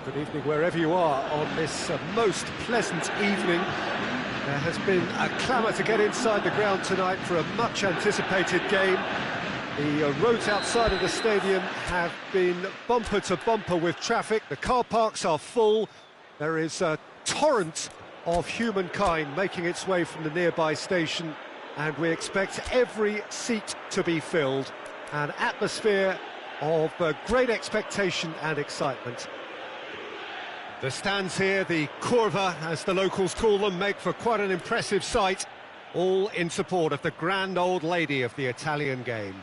Good evening wherever you are on this most pleasant evening. There has been a clamour to get inside the ground tonight for a much anticipated game. The roads outside of the stadium have been bumper to bumper with traffic. The car parks are full. There is a torrent of humankind making its way from the nearby station, and we expect every seat to be filled. An atmosphere of great expectation and excitement. The stands here, the curva, as the locals call them, make for quite an impressive sight, all in support of the grand old lady of the Italian game.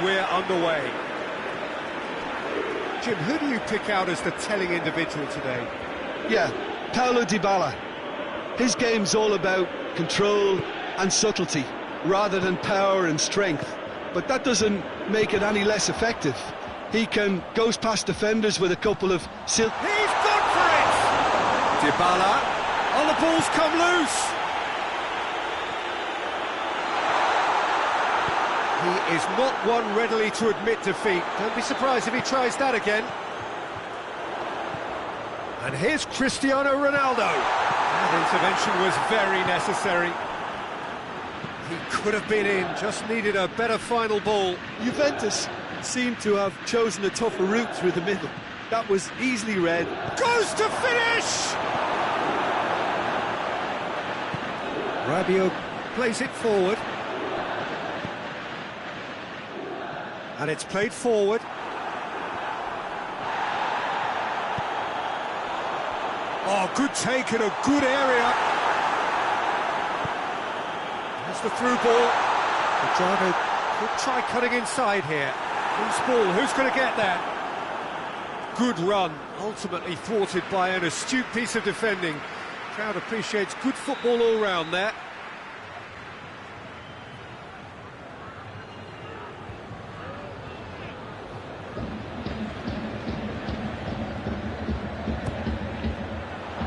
We're underway. Jim, who do you pick out as the telling individual today? Yeah, Paulo Dybala. His game's all about control and subtlety, rather than power and strength. But that doesn't make it any less effective. He goes past defenders with a couple of He's gone for it! Dybala, oh, the ball's come loose! He is not one readily to admit defeat. Don't be surprised if he tries that again. And here's Cristiano Ronaldo. That intervention was very necessary. He could have been in, just needed a better final ball. Juventus seemed to have chosen a tougher route through the middle. That was easily read. Goes to finish! Rabiot plays it forward. And it's played forward. Oh, good take in a good area. There's the through ball. The driver could try cutting inside here. Loose ball, who's going to get there? Good run, ultimately thwarted by an astute piece of defending. Crowd appreciates good football all round there.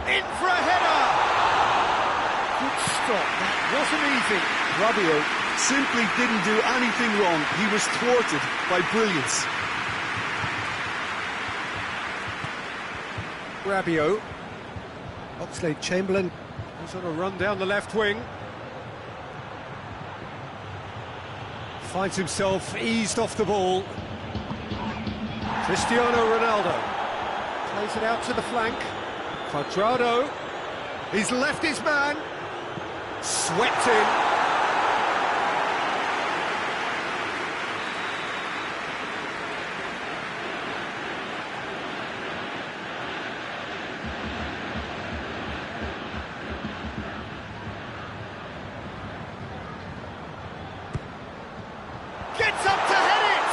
In for a header! Good stop, that wasn't easy. Rabiot simply didn't do anything wrong. He was thwarted by brilliance. Rabiot. Oxlade-Chamberlain was on a run down the left wing. Finds himself eased off the ball. Cristiano Ronaldo plays it out to the flank. Cuadrado, he's left his man, swept in. Gets up to head it!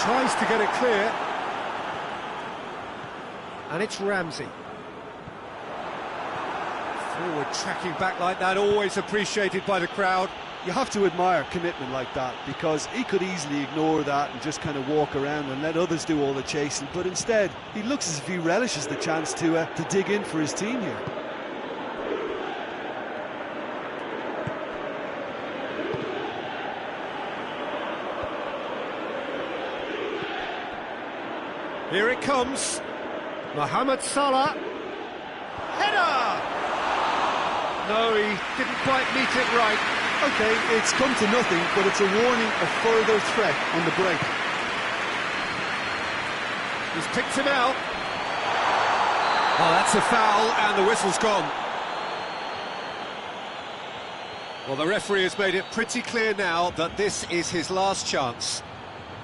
Tries to get it clear. And it's Ramsey. Forward tracking back like that, always appreciated by the crowd. You have to admire commitment like that, because he could easily ignore that and just kind of walk around and let others do all the chasing, but instead he looks as if he relishes the chance to dig in for his team here. Here it comes. Mohamed Salah. Header! No, he didn't quite meet it right. OK, it's come to nothing, but it's a warning of further threat on the break. He's picked him out. Oh, that's a foul, and the whistle's gone. Well, the referee has made it pretty clear now that this is his last chance.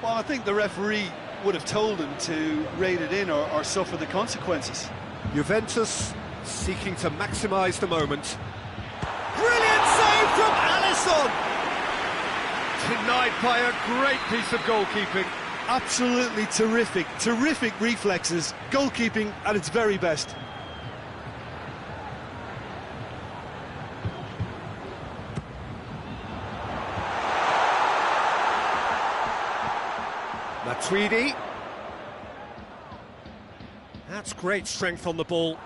Well, I think the referee would have told him to rein it in or suffer the consequences. Juventus seeking to maximise the moment. Brilliant save from Alisson! Denied by a great piece of goalkeeping. Absolutely terrific reflexes, goalkeeping at its very best. Matuidi. That's great strength on the ball.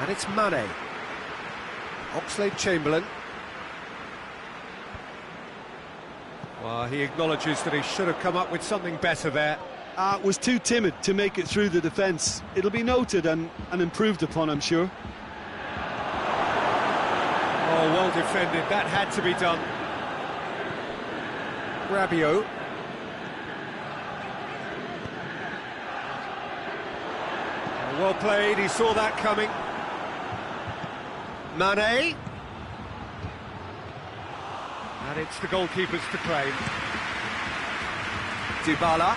And it's Mane. Oxlade-Chamberlain. Well, he acknowledges that he should have come up with something better there. Was too timid to make it through the defence. It'll be noted and improved upon, I'm sure. Oh, well defended. That had to be done. Rabiot. Well played, he saw that coming. Mane. And it's the goalkeepers to claim. Dybala.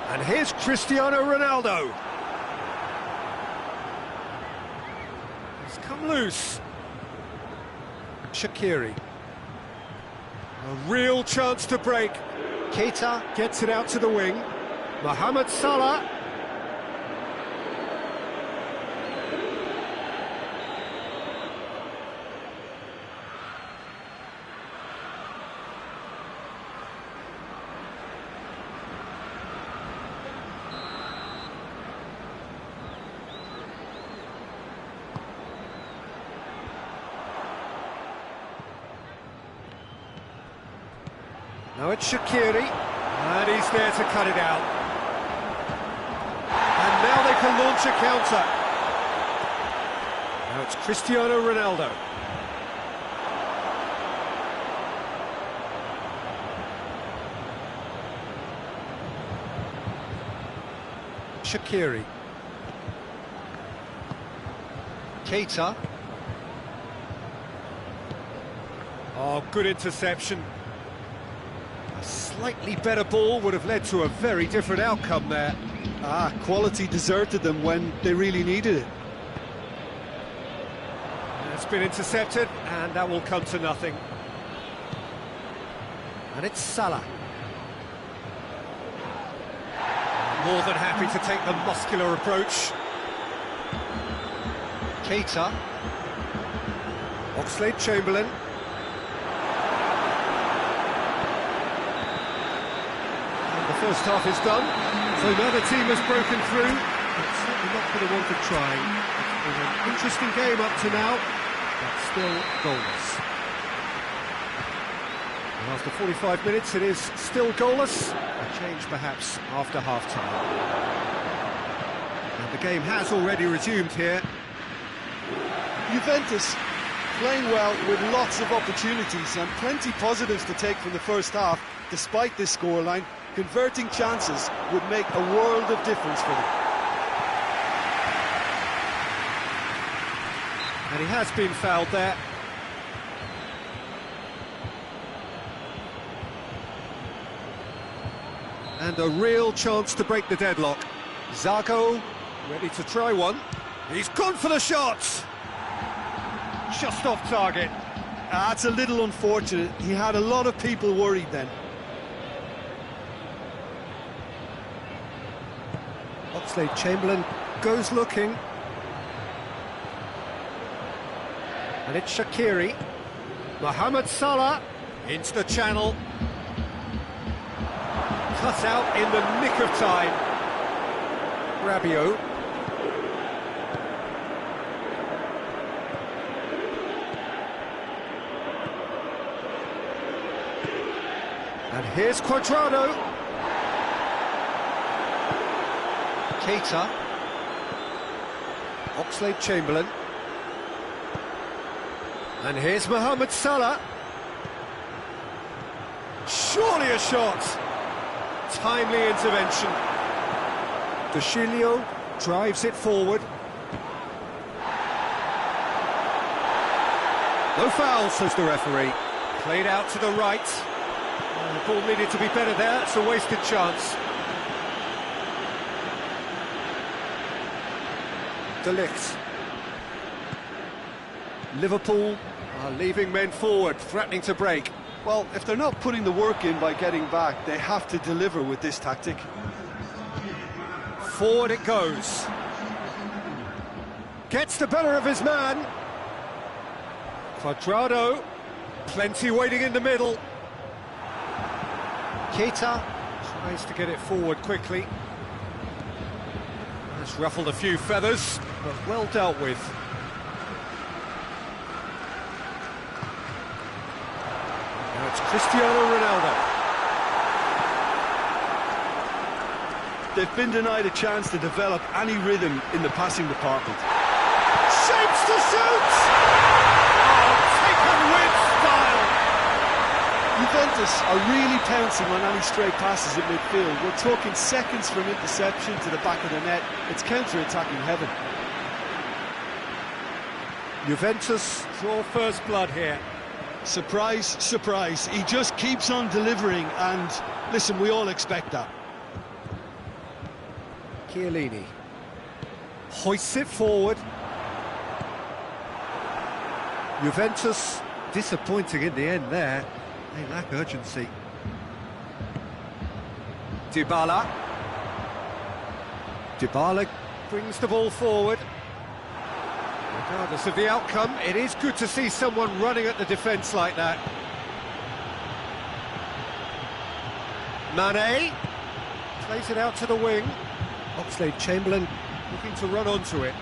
And here's Cristiano Ronaldo. He's come loose. Shaqiri. A real chance to break. Keita gets it out to the wing. Mohamed Salah. Now it's Shaqiri, and he's there to cut it out. And now they can launch a counter. Now it's Cristiano Ronaldo. Shaqiri. Keita. Oh, good interception. A slightly better ball would have led to a very different outcome there. Quality deserted them when they really needed it. It's been intercepted, and that will come to nothing. And it's Salah. More than happy to take the muscular approach. Keita. Oxlade-Chamberlain. The first half is done, so now the team has broken through. It's certainly not for the want of trying. It's been an interesting game up to now, but still goalless. And after 45 minutes, it is still goalless. A change perhaps after half-time. And the game has already resumed here. Juventus playing well with lots of opportunities and plenty positives to take from the first half, despite this scoreline. Converting chances would make a world of difference for them. And he has been fouled there. And a real chance to break the deadlock. Zago ready to try one. He's gone for the shot. Just off target. That's a little unfortunate. He had a lot of people worried then. Oxlade-Chamberlain goes looking. And it's Shaqiri. Mohamed Salah into the channel. Cut out in the nick of time. Rabiot. And here's Cuadrado. Keita. Oxlade-Chamberlain. And here's Mohamed Salah. Surely a shot. Timely intervention. De Sciglio drives it forward. No foul, says the referee. Played out to the right. The ball needed to be better there. It's a wasted chance. De Ligt. Liverpool are leaving men forward, threatening to break. Well, if they're not putting the work in by getting back, they have to deliver with this tactic. Forward it goes. Gets the better of his man. Cuadrado, plenty waiting in the middle. Keita tries to get it forward quickly. That's ruffled a few feathers, but well dealt with. Now it's Cristiano Ronaldo. They've been denied a chance to develop any rhythm in the passing department. Shapes to shoot! Oh, taken with style! Juventus are really pouncing on any stray passes at midfield. We're talking seconds from interception to the back of the net. It's counter-attacking heaven. Juventus draw first blood here. Surprise, surprise. He just keeps on delivering, and listen, we all expect that. Chiellini hoists it forward. Juventus disappointing in the end there. They lack urgency. Dybala. Dybala brings the ball forward. Regardless of the outcome, it is good to see someone running at the defence like that. Mane plays it out to the wing. Oxlade-Chamberlain looking to run onto it.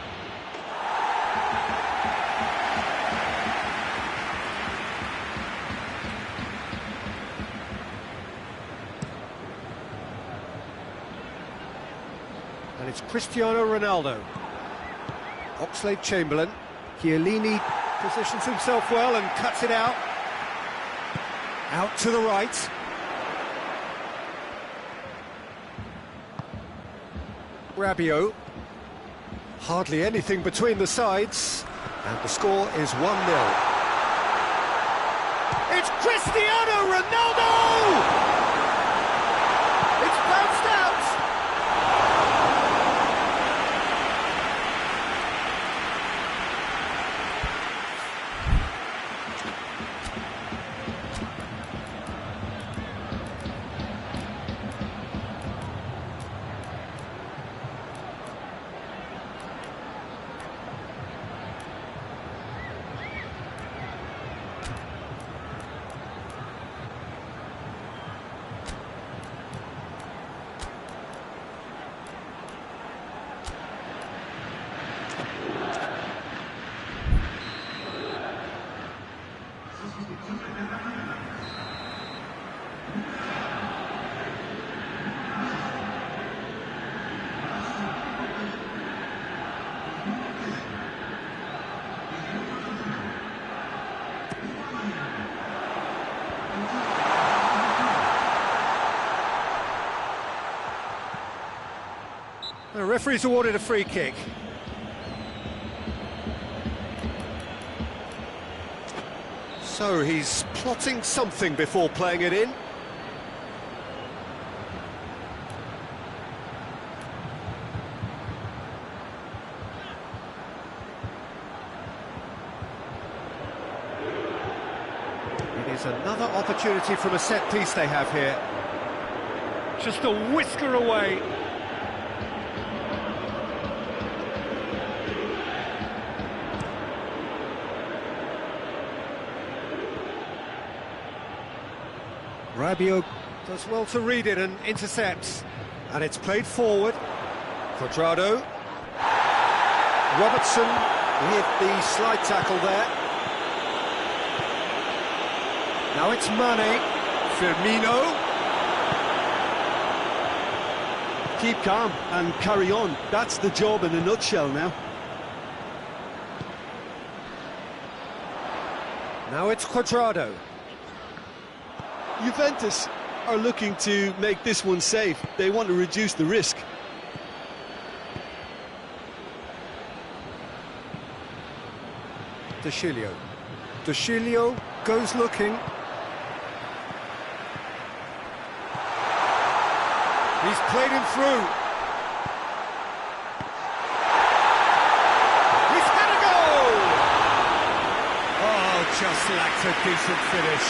And it's Cristiano Ronaldo. Oxlade-Chamberlain. Chiellini positions himself well and cuts it out. Out to the right. Rabiot. Hardly anything between the sides. And the score is 1-0. It's Cristiano Ronaldo! It's bounced out! The referee's awarded a free kick. So he's plotting something before playing it in. It is another opportunity from a set piece they have here. Just a whisker away. Rabiot does well to read it and intercepts. And it's played forward. Cuadrado. Robertson with the slide tackle there. Now it's Mane. Firmino. Keep calm and carry on. That's the job in a nutshell now. Now it's Cuadrado. Juventus are looking to make this one safe. They want to reduce the risk. De Sciglio. De Sciglio goes looking. He's played him through. He's had a goal! Oh, just lacked a decent finish.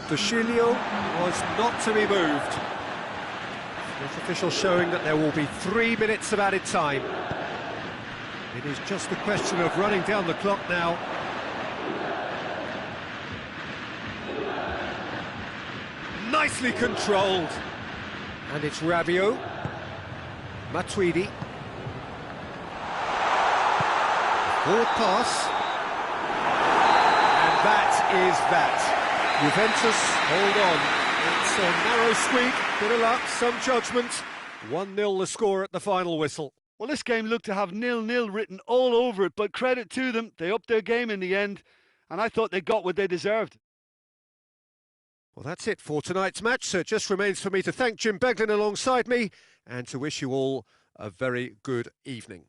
Dushilio was not to be moved. Fourth official showing that there will be 3 minutes of added time. It is just a question of running down the clock now. Nicely controlled. And it's Rabiot. Matuidi. Forward pass. And that is that. Juventus hold on. It's a narrow squeak, bit of luck, some judgment. 1-0 the score at the final whistle. Well, this game looked to have 0-0 written all over it, but credit to them, they upped their game in the end, and I thought they got what they deserved. Well, that's it for tonight's match, so it just remains for me to thank Jim Beglin alongside me and to wish you all a very good evening.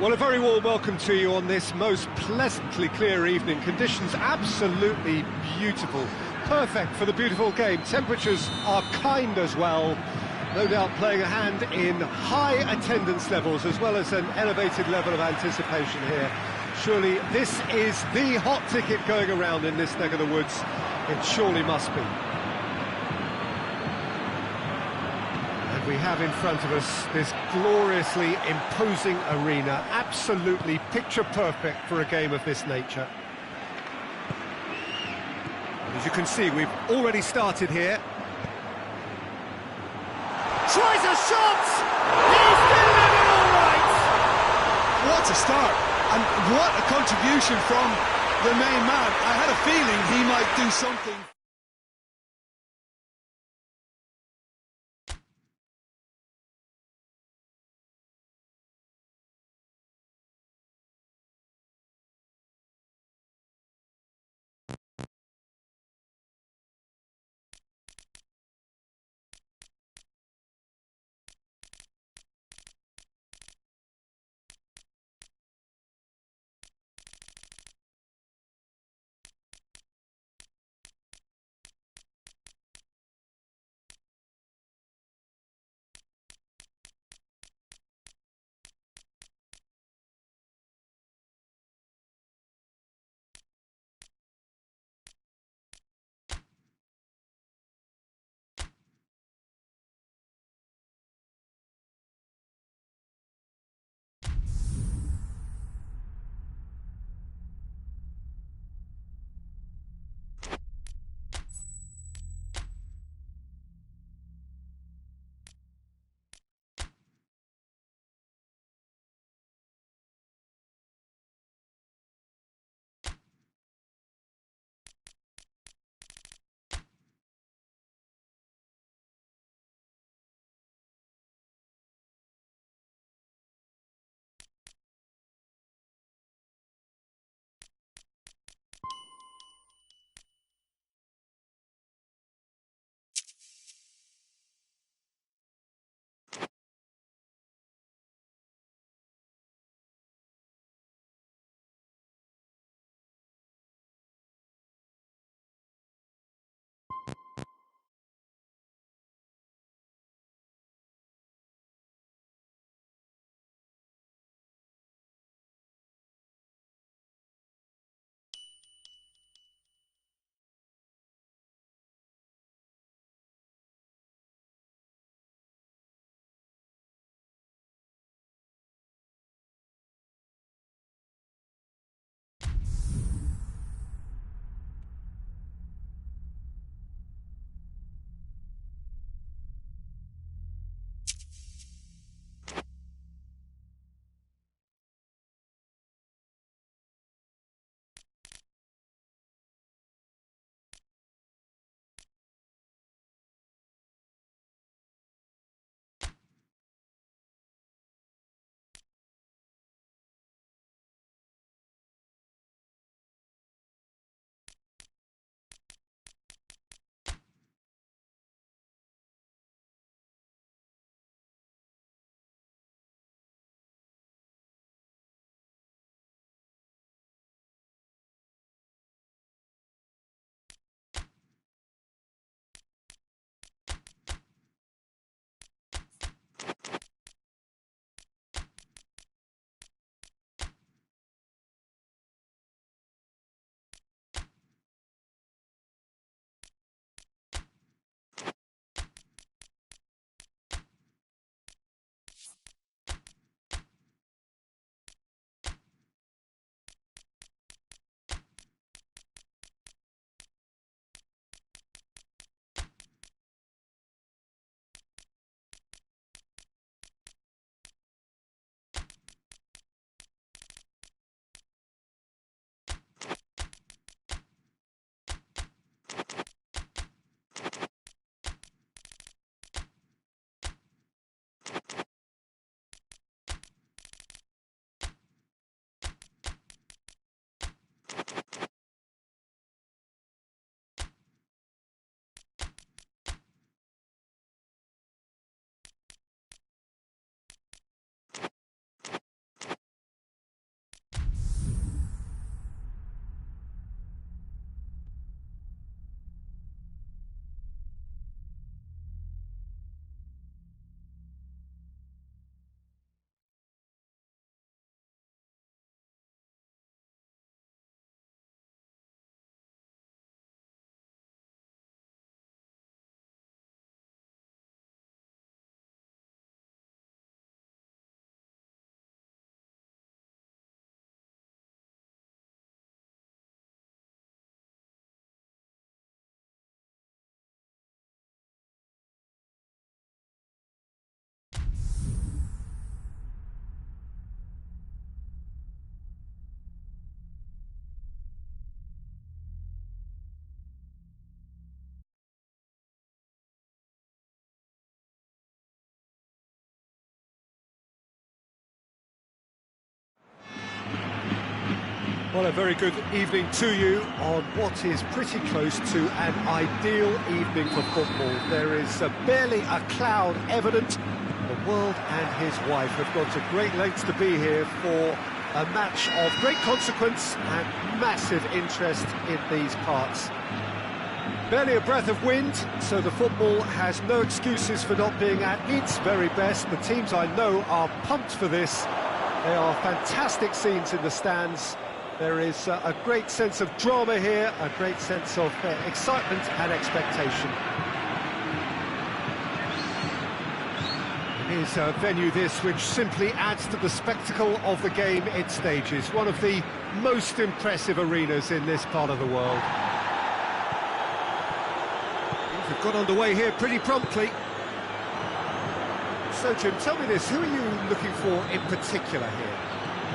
Well, a very warm welcome to you on this most pleasantly clear evening. Conditions absolutely beautiful. Perfect for the beautiful game. Temperatures are kind as well. No doubt playing a hand in high attendance levels as well as an elevated level of anticipation here. Surely this is the hot ticket going around in this neck of the woods. It surely must be. And we have in front of us this gloriously imposing arena, absolutely picture perfect for a game of this nature. As you can see, we've already started here. Tries a shot! He's getting it all right! What a start, and what a contribution from the main man. I had a feeling he might do something. Well, a very good evening to you on what is pretty close to an ideal evening for football. There is barely a cloud evident. The world and his wife have gone to great lengths to be here for a match of great consequence and massive interest in these parts. Barely a breath of wind, so the football has no excuses for not being at its very best. The teams I know are pumped for this. They are fantastic scenes in the stands. There is a great sense of drama here, a great sense of excitement and expectation. It is a venue this which simply adds to the spectacle of the game it stages. One of the most impressive arenas in this part of the world. Things have got underway here pretty promptly. So Jim, tell me this, who are you looking for in particular here?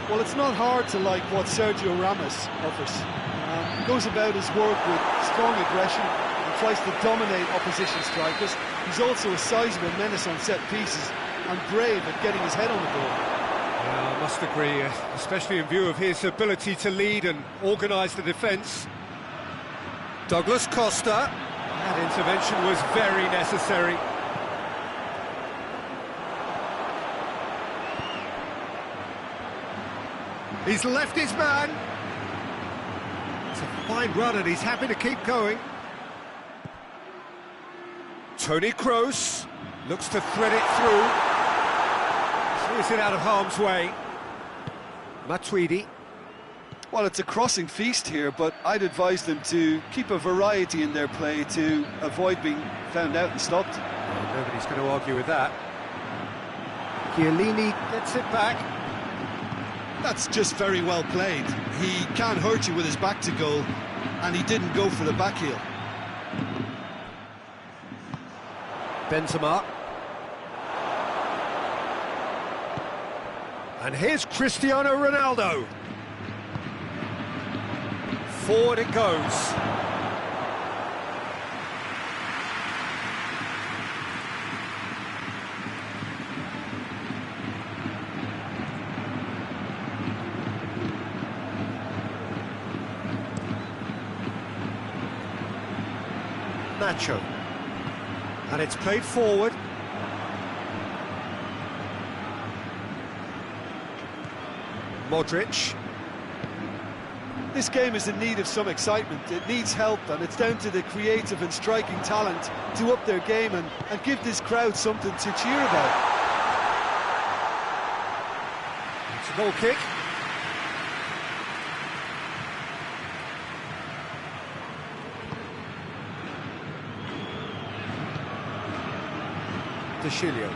Well, it's not hard to like what Sergio Ramos offers. He goes about his work with strong aggression and tries to dominate opposition strikers. He's also a sizable menace on set pieces and brave at getting his head on the ball. Yeah, I must agree, especially in view of his ability to lead and organise the defence. Douglas Costa, that intervention was very necessary. He's left his man. It's a fine run and he's happy to keep going. Toni Kroos looks to thread it through. Throws it out of harm's way. Matuidi. Well, it's a crossing feast here, but I'd advise them to keep a variety in their play to avoid being found out and stopped. Well, nobody's going to argue with that. Chiellini gets it back. That's just very well played. He can't hurt you with his back to goal, and he didn't go for the back heel. Benzema. And here's Cristiano Ronaldo. Forward it goes. Nacho, and it's played forward. Modric. This game is in need of some excitement. It needs help, and it's down to the creative and striking talent to up their game and give this crowd something to cheer about. It's a goal kick. De Chilio.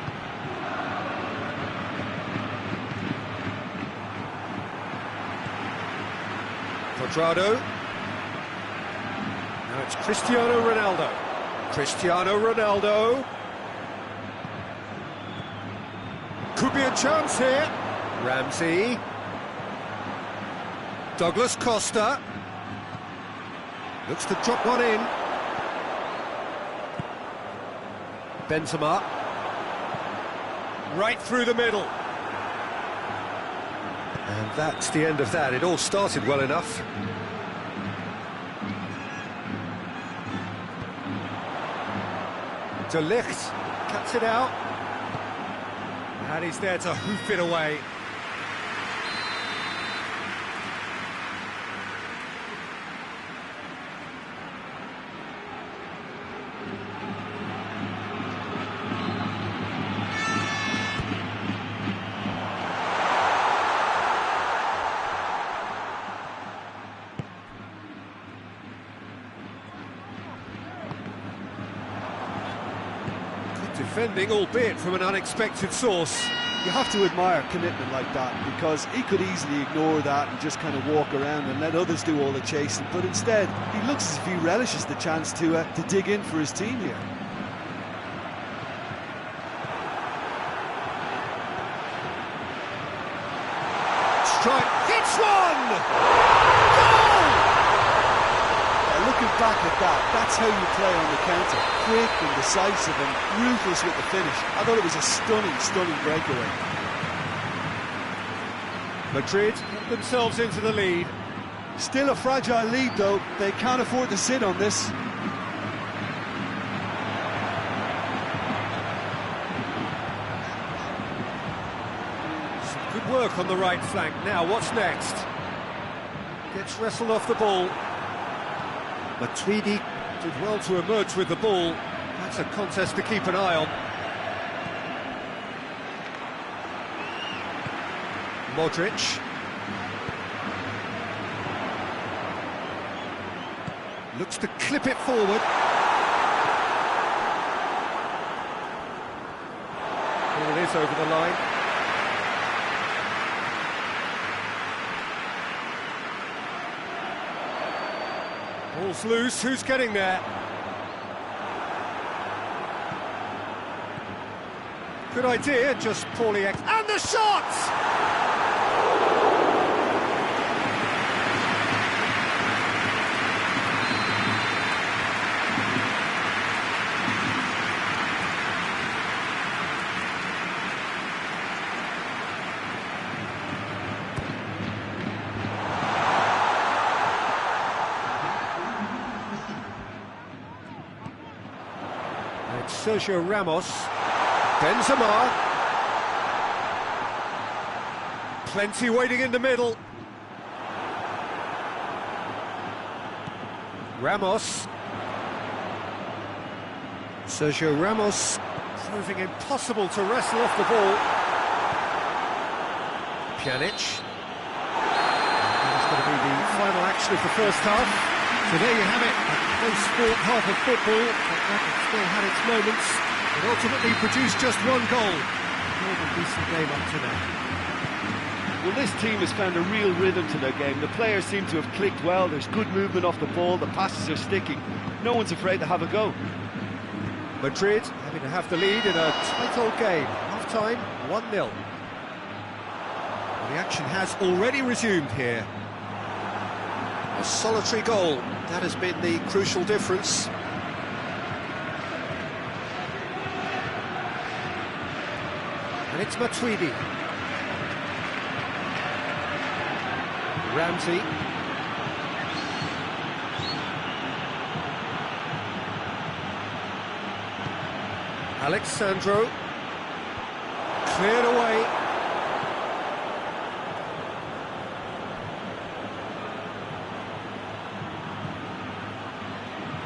Quadrado. Now it's Cristiano Ronaldo. Cristiano Ronaldo. Could be a chance here. Ramsey. Douglas Costa. Looks to drop one in. Benzema. Right through the middle. And that's the end of that. It all started well enough. De Ligt cuts it out. And he's there to hoof it away. Defending, albeit from an unexpected source. You have to admire commitment like that, because he could easily ignore that and just kind of walk around and let others do all the chasing, but instead he looks as if he relishes the chance to dig in for his team here. Strike, hits one! Goal! Looking back at that, that's how you play on the counter. Quick and decisive and ruthless with the finish. I thought it was a stunning, stunning breakaway. Madrid put themselves into the lead. Still a fragile lead, though. They can't afford to sit on this. Some good work on the right flank. Now, what's next? Gets wrestled off the ball. Matuidi did well to emerge with the ball. That's a contest to keep an eye on. Modric. Looks to clip it forward. Here it is over the line. Ball's loose, who's getting there? Good idea, just poorly and the shot! It's Sergio Ramos. Benzema. Plenty waiting in the middle. Ramos. Sergio Ramos proving impossible to wrestle off the ball. Pjanic. That's going to be the final action of the first half. So there you have it, a close sport half of football, but that still had its moments. It ultimately produced just one goal. A decent game up to now. Well, this team has found a real rhythm to their game. The players seem to have clicked well. There's good movement off the ball. The passes are sticking. No one's afraid to have a go. Madrid having to have the lead in a tight old game. Half-time, 1-0. The action has already resumed here. A solitary goal, that has been the crucial difference. And it's Matuidi. Ramsey. Alexandro. Cleared away.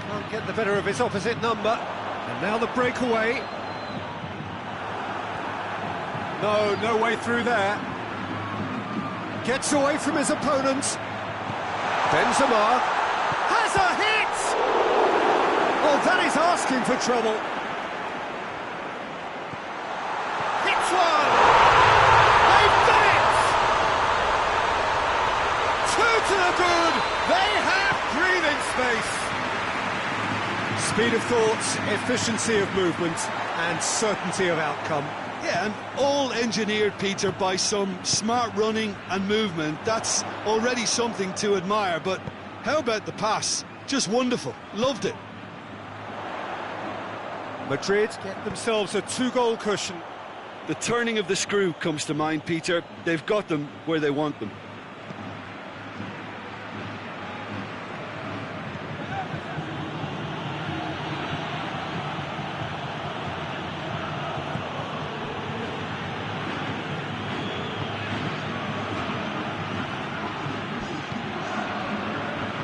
Can't get the better of his opposite number. And now the breakaway. No way through there. Gets away from his opponent. Benzema has a hit! Oh, that is asking for trouble. Hits one! They've done it! Two to the good! They have breathing space. Speed of thought, efficiency of movement, and certainty of outcome. Yeah, and all engineered, Peter, by some smart running and movement. That's already something to admire, but how about the pass? Just wonderful. Loved it. Madrid get themselves a two-goal cushion. The turning of the screw comes to mind, Peter. They've got them where they want them.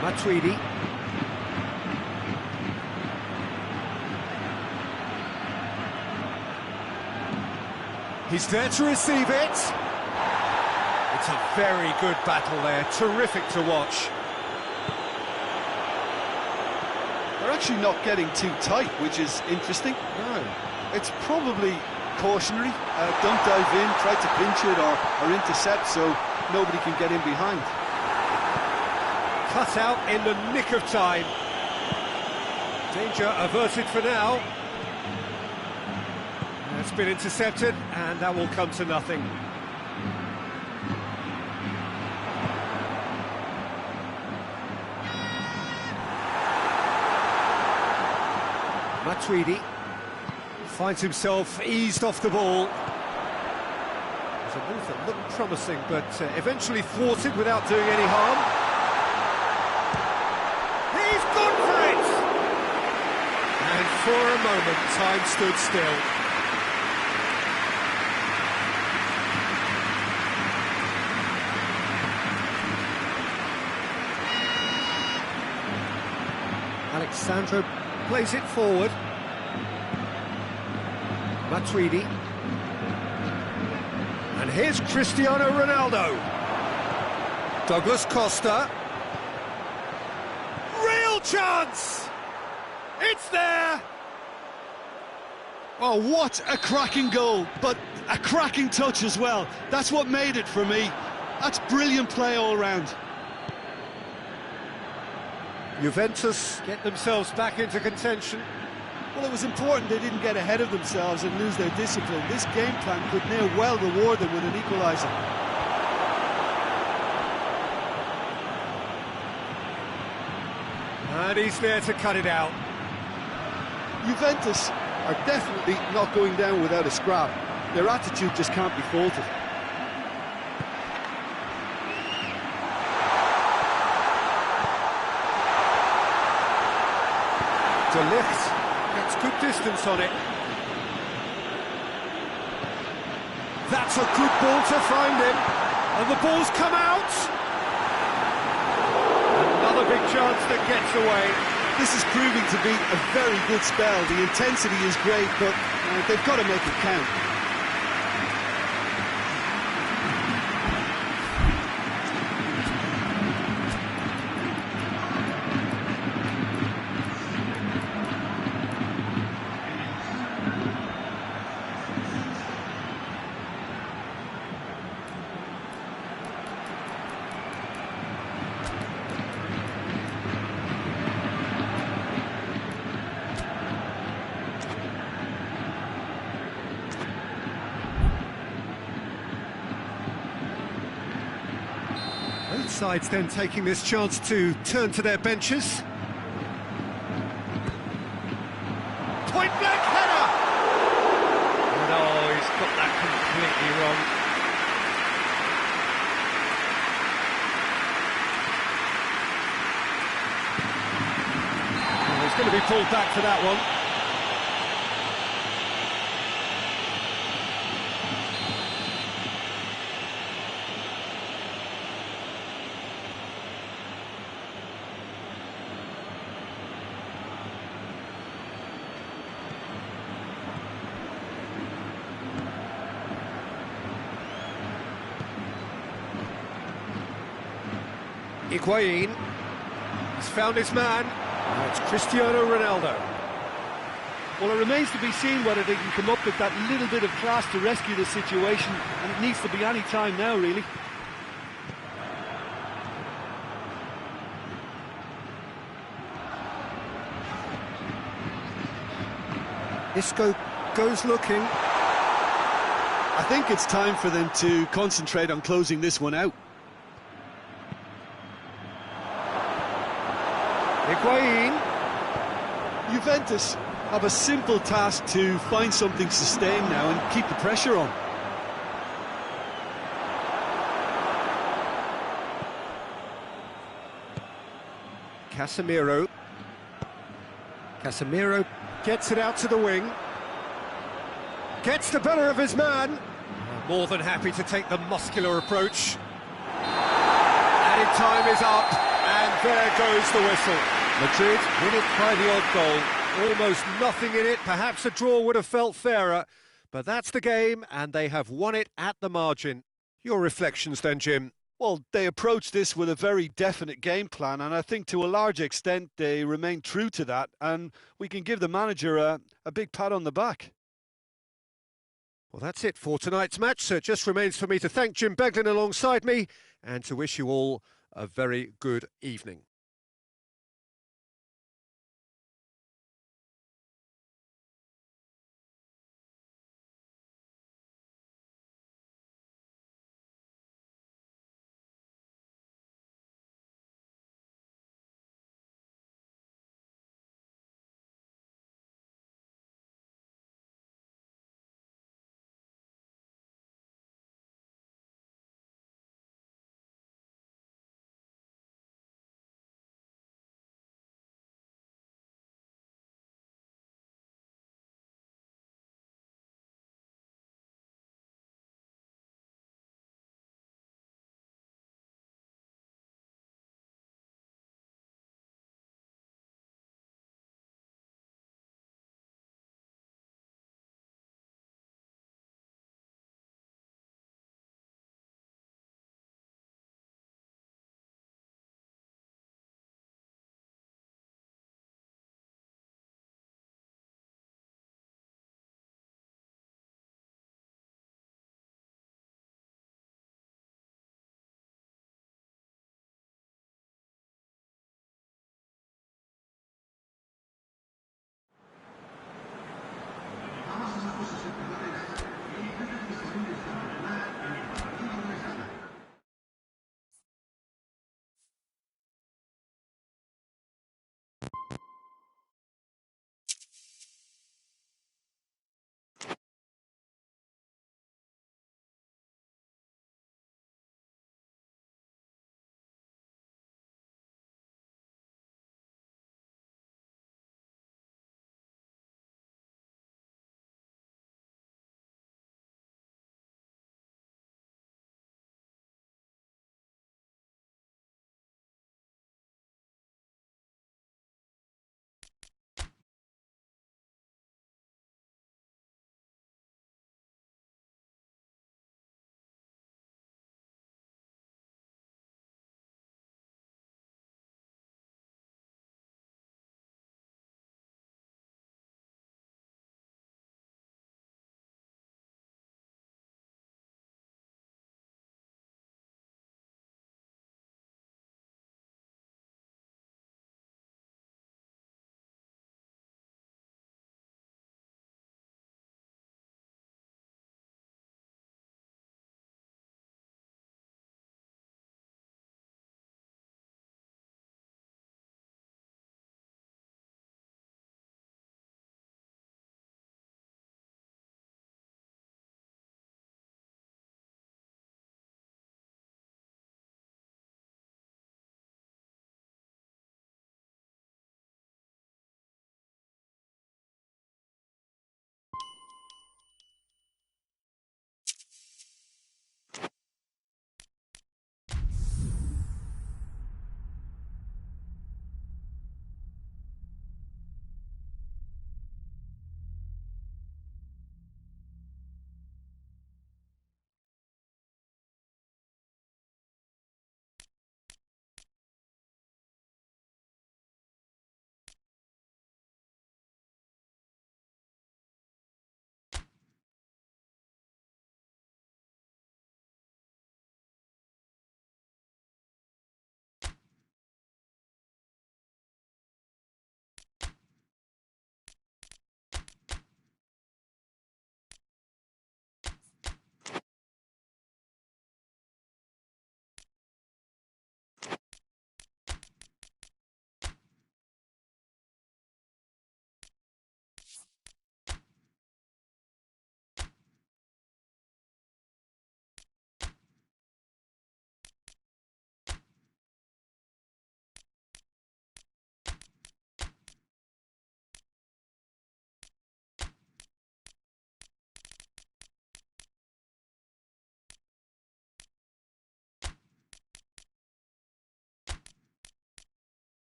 Matuidi. He's there to receive it. It's a very good battle there, terrific to watch. They're actually not getting too tight, which is interesting. No. It's probably cautionary. Don't dive in, try to pinch it or intercept so nobody can get in behind. Cut out in the nick of time. Danger averted for now. It's been intercepted, and that will come to nothing. Matuidi finds himself eased off the ball. It was a move that looked promising, but eventually thwarted without doing any harm. For a moment, time stood still. Alexandro plays it forward. Matuidi. And here's Cristiano Ronaldo. Douglas Costa. Real chance! It's there! Oh, what a cracking goal, but a cracking touch as well. That's what made it for me. That's brilliant play all round. Juventus get themselves back into contention. Well, it was important they didn't get ahead of themselves and lose their discipline. This game plan could now well reward them with an equaliser. And he's there to cut it out. Juventus are definitely not going down without a scrap. Their attitude just can't be faulted. De Ligt gets good distance on it. That's a good ball to find him. And the ball's come out. Another big chance that gets away. This is proving to be a very good spell. The intensity is great, but they've got to make it count. Both sides then taking this chance to turn to their benches. Point blank header! No, he's got that completely wrong. Oh, he's going to be pulled back for that one. Higuain, he's found his man, now it's Cristiano Ronaldo. Well, it remains to be seen whether they can come up with that little bit of class to rescue the situation, and it needs to be any time now, really. Isco goes looking. I think it's time for them to concentrate on closing this one out. Higuain. Juventus have a simple task to find something sustained now and keep the pressure on. Casemiro. Casemiro gets it out to the wing. Gets the better of his man. More than happy to take the muscular approach. Added time is up, and there goes the whistle. Madrid win it by the odd goal. Almost nothing in it. Perhaps a draw would have felt fairer. But that's the game, and they have won it at the margin. Your reflections then, Jim? Well, they approached this with a very definite game plan, and I think to a large extent they remain true to that, and we can give the manager a big pat on the back. Well, that's it for tonight's match, so it just remains for me to thank Jim Beglin alongside me and to wish you all a very good evening.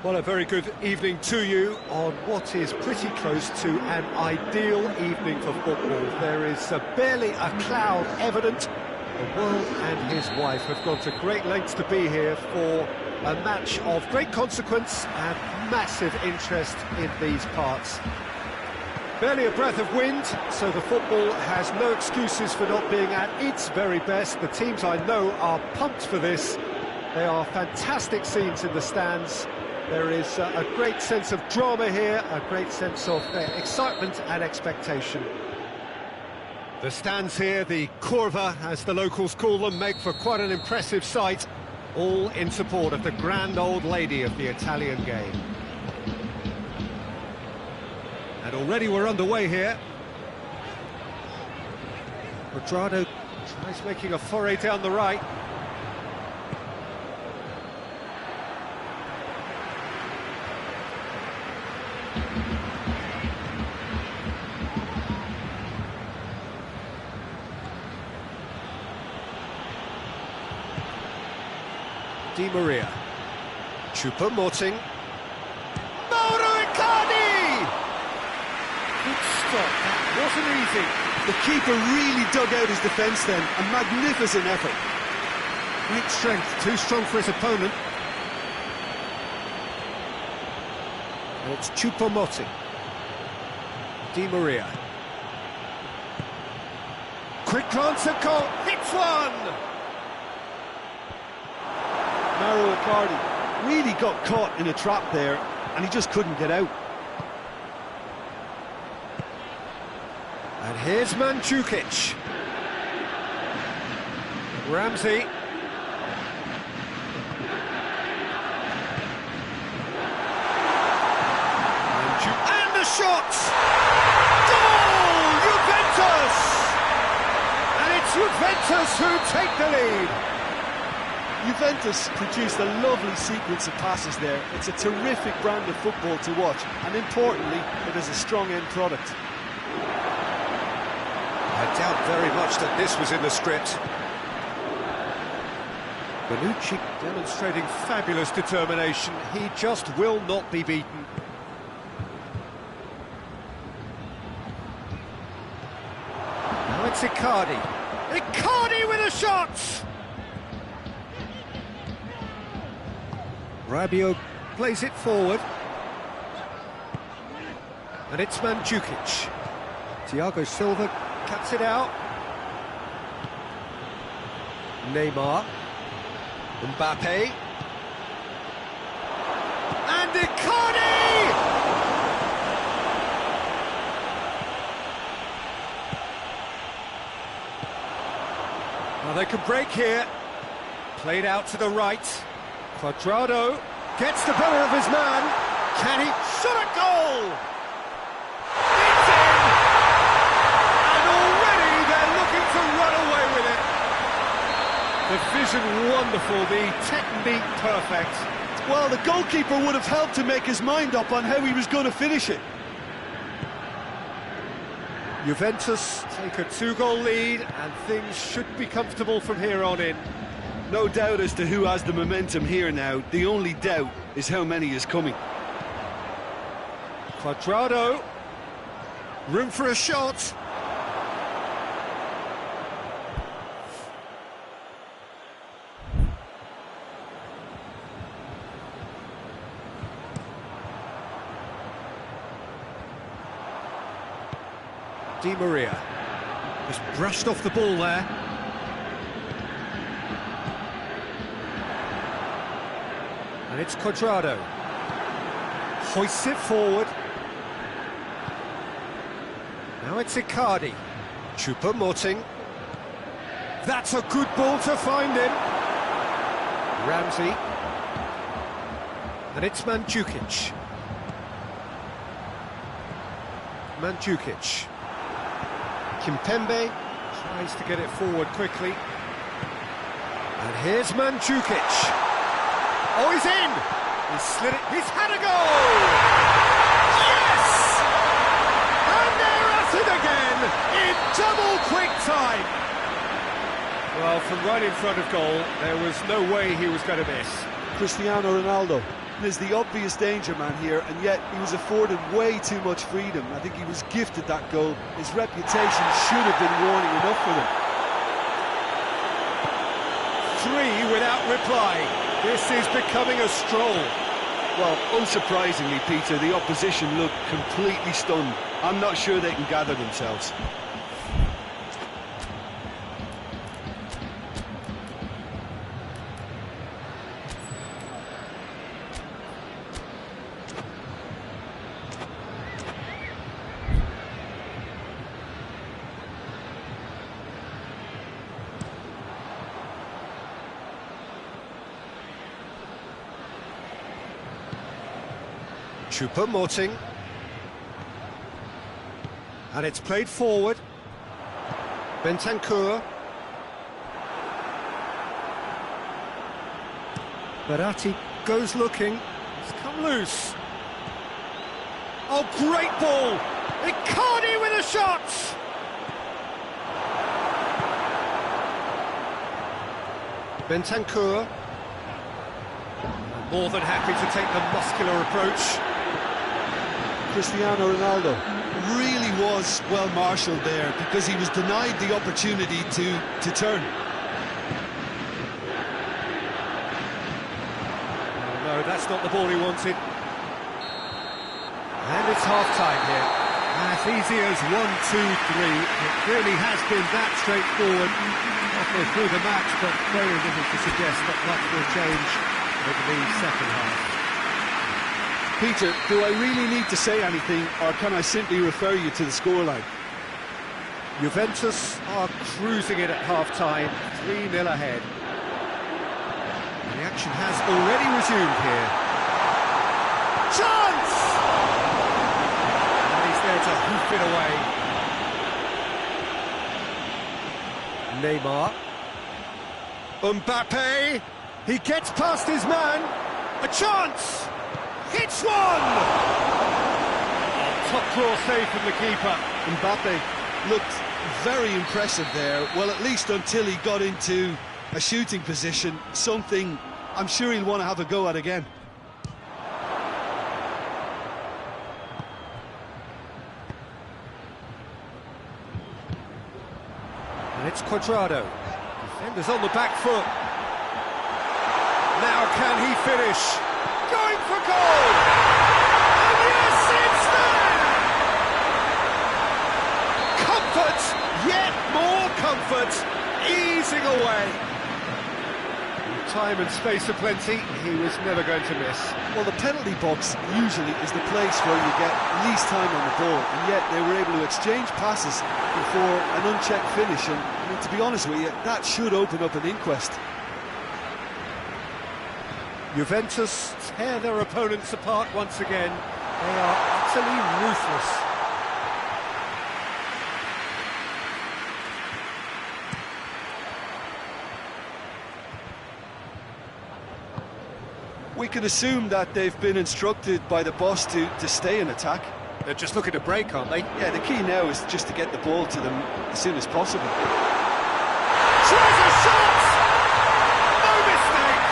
Well, a very good evening to you on what is pretty close to an ideal evening for football. There is barely a cloud evident. The world and his wife have gone to great lengths to be here for a match of great consequence and massive interest in these parts. Barely a breath of wind, so the football has no excuses for not being at its very best. The teams I know are pumped for this. They are fantastic scenes in the stands. There is a great sense of drama here, a great sense of excitement and expectation. The stands here, the curva, as the locals call them, make for quite an impressive sight, all in support of the grand old lady of the Italian game. And already we're underway here. Cuadrado tries making a foray down the right. Di Maria, Choupo-Moting, Mauro Icardi! Good stop, that wasn't easy. The keeper really dug out his defence then, a magnificent effort. Great strength, too strong for his opponent. And it's Choupo-Moting. Di Maria. Quick glance at goal, hits one! Mauro Icardi really got caught in a trap there, and he just couldn't get out. And here's Mandzukic. Ramsey. And the shot! Goal! Juventus! And it's Juventus who take the lead. Juventus produced a lovely sequence of passes there. It's a terrific brand of football to watch, and importantly, it is a strong end product. I doubt very much that this was in the script. Bonucci demonstrating fabulous determination. He just will not be beaten. Now it's Icardi. Icardi with a shot! Rabiot plays it forward. And it's Mandzukic. Thiago Silva cuts it out. Neymar. Mbappe. And Icardi! Well, they can break here. Played out to the right. Cuadrado gets the better of his man. Can he shot a goal? It's in! And already they're looking to run away with it. The vision wonderful, the technique perfect. Well, the goalkeeper would have helped to make his mind up on how he was going to finish it. Juventus take a 2-goal lead and things should be comfortable from here on in. No doubt as to who has the momentum here now. The only doubt is how many is coming. Cuadrado. Room for a shot. Di Maria. Just brushed off the ball there. And it's Cuadrado. Hoists it forward. Now it's Icardi. Choupo-Moting. That's a good ball to find him. Ramsey. And it's Mandzukic. Mandzukic. Kimpembe tries to get it forward quickly. And here's Mandzukic. Oh, he's in! He's slid it, he's had a goal! Yes! And they're at it again, in double quick time! Well, from right in front of goal, there was no way he was going to miss. Cristiano Ronaldo is the obvious danger man here, and yet he was afforded way too much freedom. I think he was gifted that goal. His reputation should have been warning enough for them. 3 without reply. This is becoming a stroll. Well, unsurprisingly, Peter, the opposition look completely stunned. I'm not sure they can gather themselves. Choupo-Moting. And it's played forward. Bentancur. Verratti goes looking. It's come loose. Oh, great ball! Icardi with a shot! Bentancur. More than happy to take the muscular approach. Cristiano Ronaldo really was well marshalled there, because he was denied the opportunity to turn. Oh, no, that's not the ball he wanted. And it's half-time here. As easy as 1, 2, 3. It really has been that straightforward. Halfway through the match, but very little to suggest that much will change over the second half. Peter, do I really need to say anything, or can I simply refer you to the scoreline? Juventus are cruising it at half-time, 3-0 ahead. The action has already resumed here. Chance! And he's there to hoof it away. Neymar. Mbappe! He gets past his man. A chance! Hits one! Top draw save from the keeper. Mbappe looked very impressive there, well, at least until he got into a shooting position, something I'm sure he'll want to have a go at again. And it's Cuadrado. Defenders on the back foot. Now can he finish? Going for goal! And yes, it's there! Comfort, yet more comfort, easing away. With time and space aplenty, he was never going to miss. Well, the penalty box usually is the place where you get least time on the ball, and yet they were able to exchange passes before an unchecked finish, and I mean, to be honest with you, that should open up an inquest. Juventus tear their opponents apart once again. They are utterly ruthless. We can assume that they've been instructed by the boss to stay in attack. They're just looking to break, aren't they? Yeah, the key now is just to get the ball to them as soon as possible. Tries a shot! No mistake!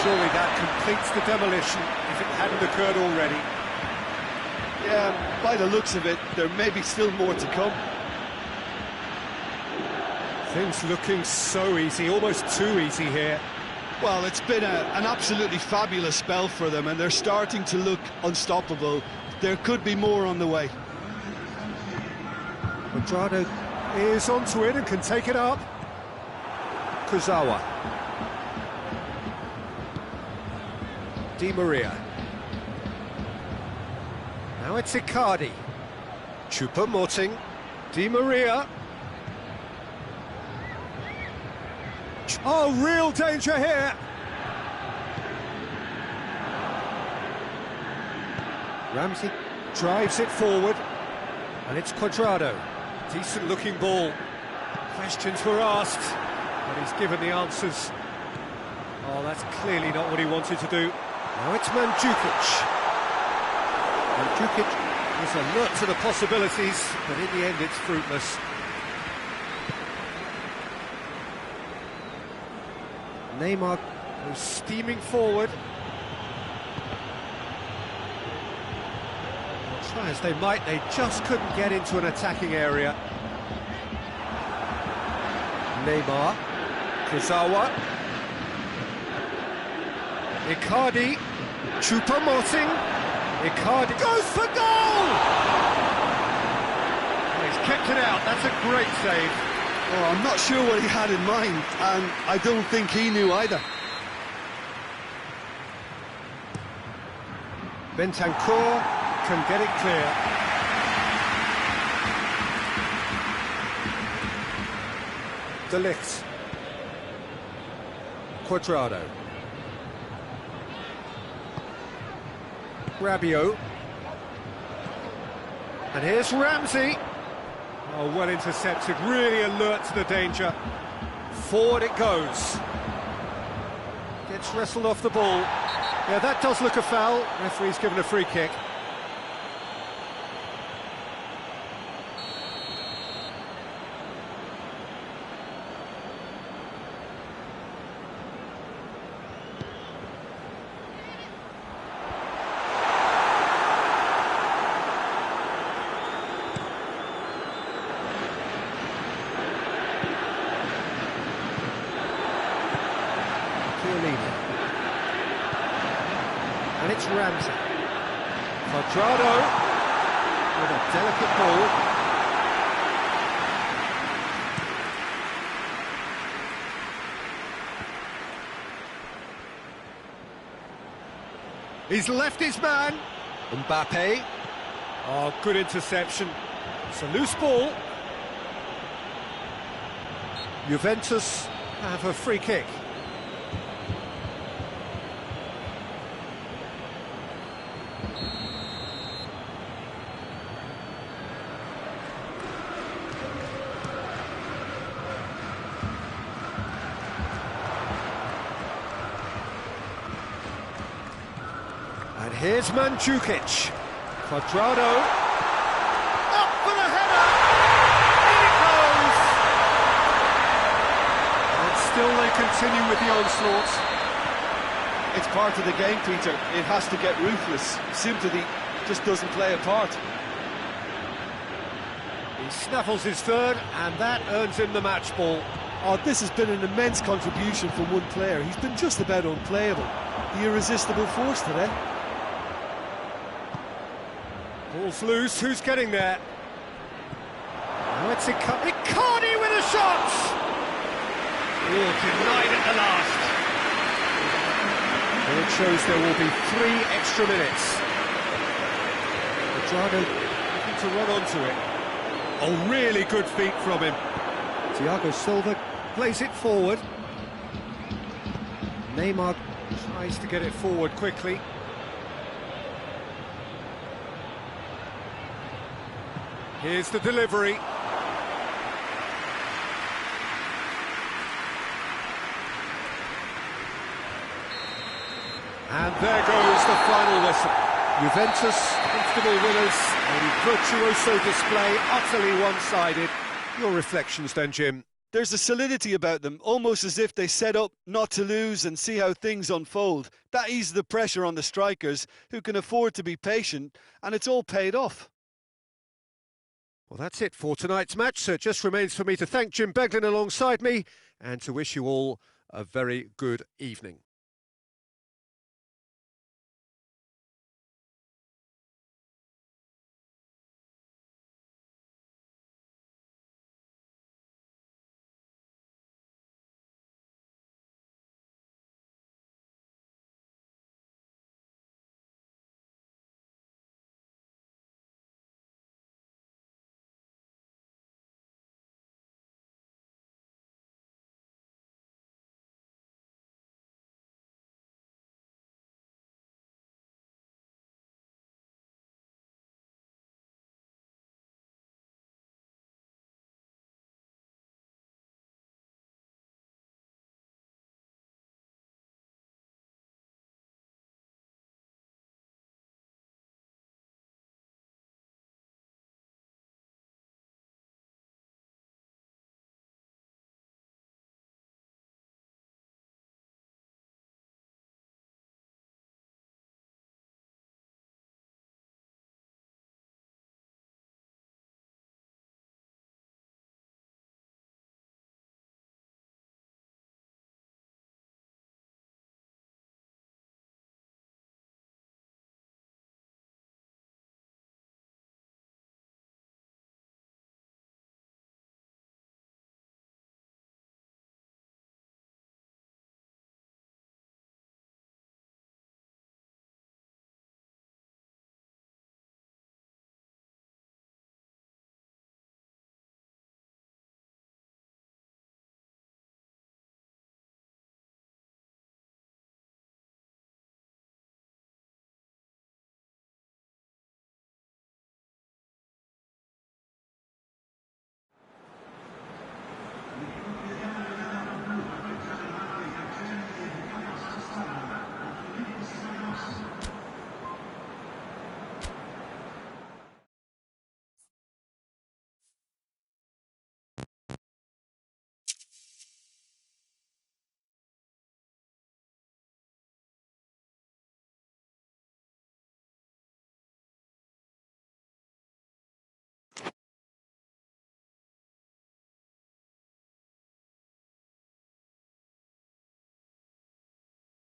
Surely that completes the demolition if it hadn't occurred already. Yeah, by the looks of it, there may be still more to come. Things looking so easy, almost too easy here. Well, it's been an absolutely fabulous spell for them, and they're starting to look unstoppable. There could be more on the way. Cuadrado is onto it and can take it up. Kurzawa. Di Maria. Now it's Icardi. Choupo-Moting. Di Maria. Oh, real danger here. Ramsey drives it forward. And it's Cuadrado. Decent looking ball. Questions were asked, but he's given the answers. Oh, that's clearly not what he wanted to do. Now it's Mandzukic. Mandzukic is alert to the possibilities, but in the end it's fruitless. Neymar Goes steaming forward. Try as they might, they just couldn't get into an attacking area. Neymar, Kurzawa, Icardi, Choupo-Moting, Icardi goes for goal! He's kept it out, that's a great save. Oh, I'm not sure what he had in mind, and I don't think he knew either. Bentancur can get it clear. De Ligt. Cuadrado. Rabiot. And here's Ramsey. Oh, well intercepted, really alert to the danger. Forward it goes. Gets wrestled off the ball. Yeah, that does look a foul. Referee's given a free kick. And it's Ramsey. Cuadrado with a delicate ball. He's left his man. Mbappe. Oh, good interception. It's a loose ball. Juventus have a free kick. And here's Mandzukic. Cuadrado. Up for the header! In it goes! And still they continue with the onslaught. It's part of the game, Peter. It has to get ruthless. Sympathy just doesn't play a part. He snaffles his third, and that earns him the match ball. Oh, this has been an immense contribution from one player. He's been just about unplayable. The irresistible force today. Ball's loose, who's getting there? Now it's Icardi with a shot! Oh, denied at the last. And it shows there will be 3 extra minutes. Cuadrado looking to run onto it. Oh, really good feet from him. Thiago Silva plays it forward. Neymar tries to get it forward quickly. Here's the delivery. And there goes the final whistle. Juventus, comfortable winners, a virtuoso display, utterly one-sided. Your reflections then, Jim? There's a solidity about them, almost as if they set up not to lose and see how things unfold. That eases the pressure on the strikers, who can afford to be patient, and it's all paid off. Well, that's it for tonight's match, so it just remains for me to thank Jim Beglin alongside me and to wish you all a very good evening.